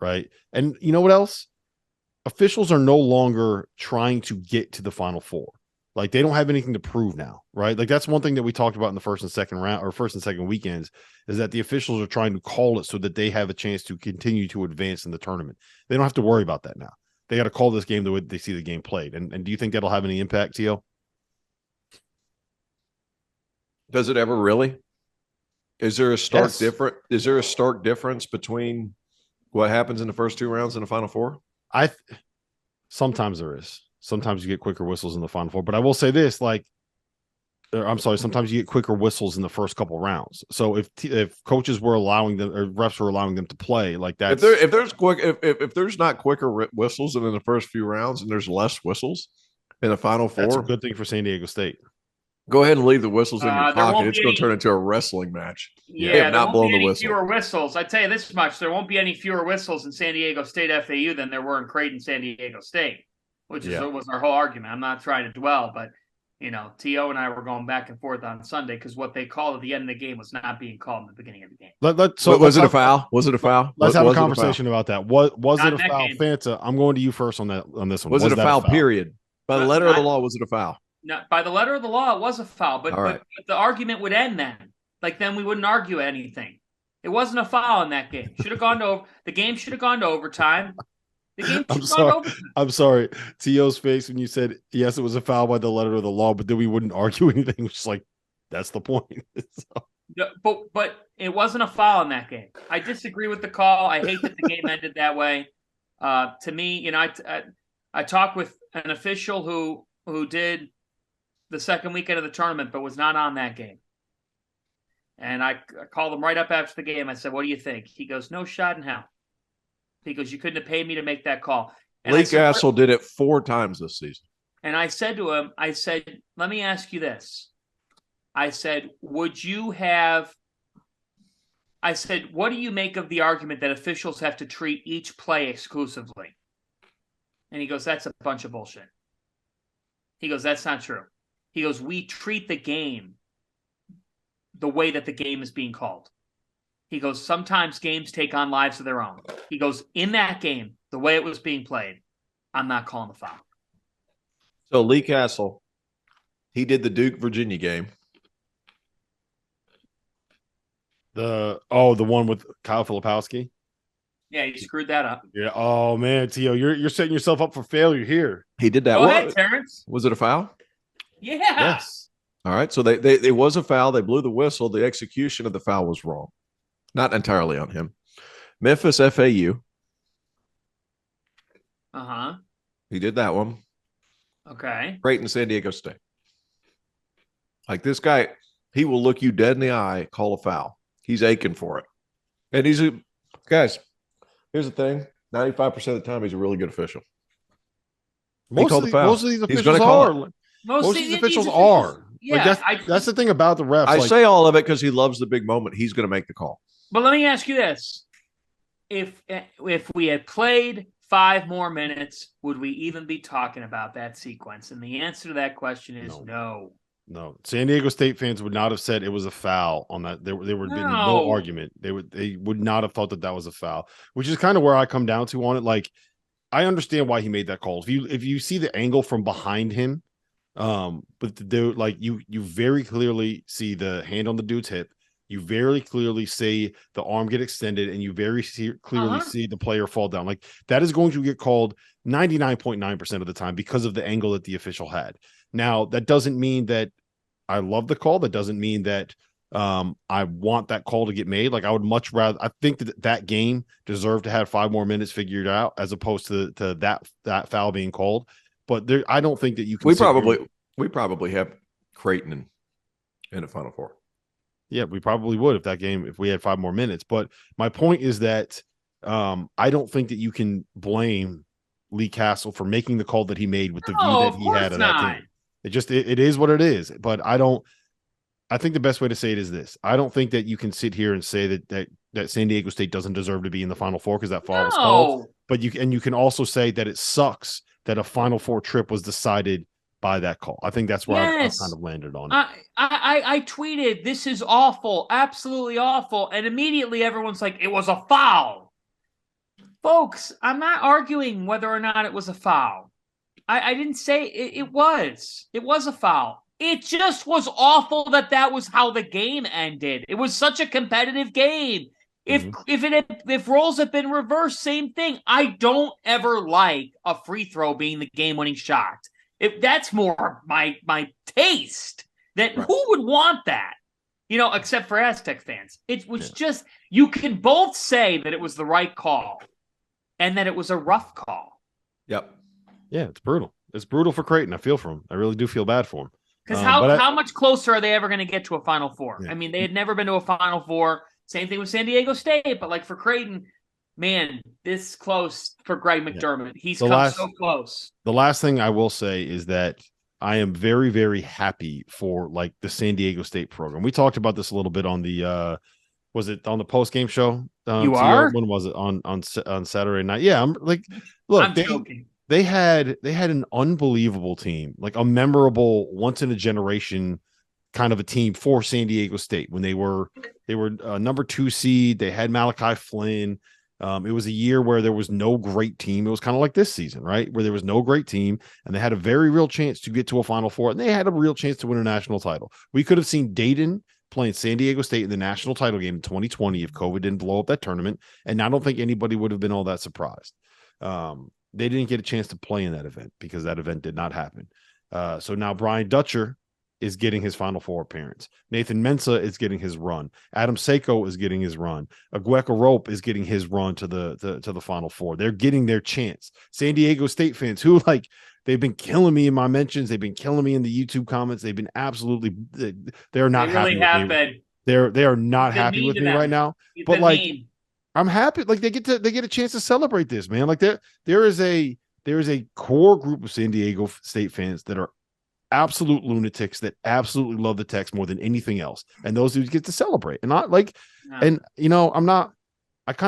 right? And you know what else? Officials are no longer trying to get to the Final Four. Like, they don't have anything to prove now, right? Like, that's one thing that we talked about in the first and second round, or first and second weekends, is that the officials are trying to call it so that they have a chance to continue to advance in the tournament. They don't have to worry about that now. They got to call this game the way they see the game played. And do you think that'll have any impact, Tio? Does it ever really? Is there a stark difference between what happens in the first two rounds and the Final Four? Sometimes there is. Sometimes you get quicker whistles in the Final Four, but I will say this: sometimes you get quicker whistles in the first couple rounds. So if coaches were allowing them, or refs were allowing them to play like that, if there's not quicker whistles than in the first few rounds, and there's less whistles in the Final Four, that's a good thing for San Diego State. Go ahead and leave the whistles in your pocket. It's going to turn into a wrestling match. Yeah, there won't be any fewer whistles. I tell you this much: there won't be any fewer whistles in San Diego State FAU than there were in Creighton San Diego State, which was our whole argument. I'm not trying to dwell, but T.O. and I were going back and forth on Sunday because what they called at the end of the game was not being called in the beginning of the game. Was it a foul? Was it a foul? Let's have a conversation about that. Was it a foul? Fanta, I'm going to you first on this one. Was it a foul, period? By the letter of the law, was it a foul? No, by the letter of the law, it was a foul, but the argument would end then. Like, then we wouldn't argue anything. It wasn't a foul in that game. The game should have gone to overtime. The game should have gone to overtime. I'm sorry. T.O.'s face when you said, yes, it was a foul by the letter of the law, but then we wouldn't argue anything. Which is like, that's the point. But it wasn't a foul in that game. I disagree with the call. I hate that the game ended that way. To me, I talked with an official who did the second weekend of the tournament, but was not on that game. And I called him right up after the game. I said, what do you think? He goes, no shot in hell. He goes, you couldn't have paid me to make that call. And Lee Castle did it 4 times this season. And I said to him, let me ask you this. I said, what do you make of the argument that officials have to treat each play exclusively? And he goes, that's a bunch of bullshit. He goes, that's not true. He goes, we treat the game the way that the game is being called. He goes, sometimes games take on lives of their own. He goes, in that game, the way it was being played, I'm not calling the foul. So Lee Castle, he did the Duke-Virginia game. The one with Kyle Filipowski? Yeah, you screwed that up. Yeah. Oh, man, T.O., you're setting yourself up for failure here. He did that. Go ahead, Terrence. Was it a foul? Yeah. Yes. All right. So it was a foul. They blew the whistle. The execution of the foul was wrong. Not entirely on him. Memphis FAU. Uh-huh. He did that one. Okay. Creighton San Diego State. Like, this guy, he will look you dead in the eye, call a foul. He's aching for it. And guys, here's the thing. 95% of the time, he's a really good official. Most of these officials are. Most of these officials are. Yeah, like that's the thing about the refs. I say all of it because he loves the big moment. He's going to make the call. But let me ask you this. If we had played 5 more minutes, would we even be talking about that sequence? And the answer to that question is no. No. San Diego State fans would not have said it was a foul on that. There would have been no argument. They would not have thought that was a foul, which is kind of where I come down to on it. Like, I understand why he made that call. If you see the angle from behind him, but you very clearly see the hand on the dude's hip. You very clearly see the arm get extended, and you very clearly see the player fall down. Like, that is going to get called 99.9% of the time because of the angle that the official had. Now, that doesn't mean that I love the call. That doesn't mean that I want that call to get made. Like, I would much rather. I think that game deserved to have 5 more minutes figured out as opposed to that foul being called. But I don't think that you can. We probably have Creighton in the Final Four. Yeah, we probably would if we had 5 more minutes. But my point is that I don't think that you can blame Lee Castle for making the call that he made with the view that he had of that game. It is what it is. But I think the best way to say it is this. I don't think that you can sit here and say that San Diego State doesn't deserve to be in the Final Four because that foul was called. But you can also say that it sucks that a Final Four trip was decided by that call. I think that's where I kind of landed on it. I tweeted, this is awful, absolutely awful. And immediately everyone's like, it was a foul. Folks, I'm not arguing whether or not it was a foul. I didn't say it was. It was a foul. It just was awful that was how the game ended. It was such a competitive game. If roles had been reversed, same thing. I don't ever like a free throw being the game-winning shot. If that's more my taste, that right. Who would want that? Except for Aztec fans. It was just, you can both say that it was the right call and that it was a rough call. Yep. Yeah, it's brutal. It's brutal for Creighton. I feel for him. I really do feel bad for him. Because how much closer are they ever going to get to a Final Four? Yeah. I mean, they had never been to a Final Four. Same thing with San Diego State. But like for Creighton, man, this close for Greg McDermott. He's come so close. The last thing I will say is that I am very, very happy for like the San Diego State program. We talked about this a little bit on the was it on the post game show? You are? When was it on Saturday night? Yeah, I'm like, look, I'm joking. They had an unbelievable team, like a memorable, once in a generation kind of a team for San Diego State when they were number 2 seed. They had Malachi Flynn. It was a year where there was no great team. It was kind of like this season, right? Where there was no great team, and they had a very real chance to get to a Final Four, and they had a real chance to win a national title. We could have seen Dayton playing San Diego State in the national title game in 2020 if COVID didn't blow up that tournament, and I don't think anybody would have been all that surprised. They didn't get a chance to play in that event because that event did not happen. So now Brian Dutcher is getting his Final Four appearance. Nathan Mensah is getting his run. Adam Seiko is getting his run. Agueka Rope is getting his run to the Final Four. They're getting their chance. San Diego State fans who they've been killing me in my mentions. They've been killing me in the YouTube comments. They've been absolutely. They're not happy with me. They are not happy with me right now. But I'm happy. Like they get a chance to celebrate this, man. Like there is a core group of San Diego State fans that are absolute lunatics that absolutely love the Tex more than anything else, and those dudes get to celebrate. And I kind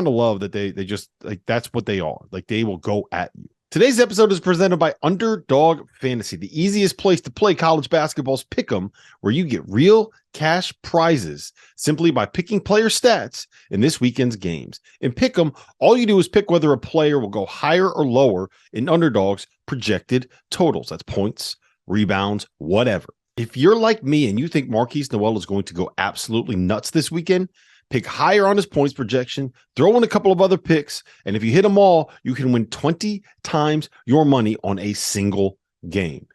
of love that they just like that's what they are. Like they will go at you. Today's episode is presented by Underdog Fantasy, the easiest place to play college basketball's pick'em, where you get real cash prizes simply by picking player stats in this weekend's games. In pick'em, all you do is pick whether a player will go higher or lower in Underdog's projected totals. That's points, rebounds, whatever. If you're like me and you think Marquise Noel is going to go absolutely nuts this weekend, pick higher on his points projection, throw in a couple of other picks, and if you hit them all, you can win 20 times your money on a single game.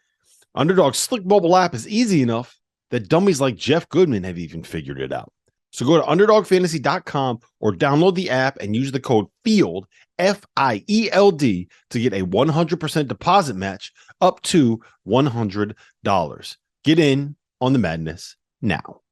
Underdog's slick mobile app is easy enough that dummies like Jeff Goodman have even figured it out. So go to UnderdogFantasy.com or download the app and use the code FIELD, FIELD, to get a 100% deposit match up to $100. Get in on the madness now.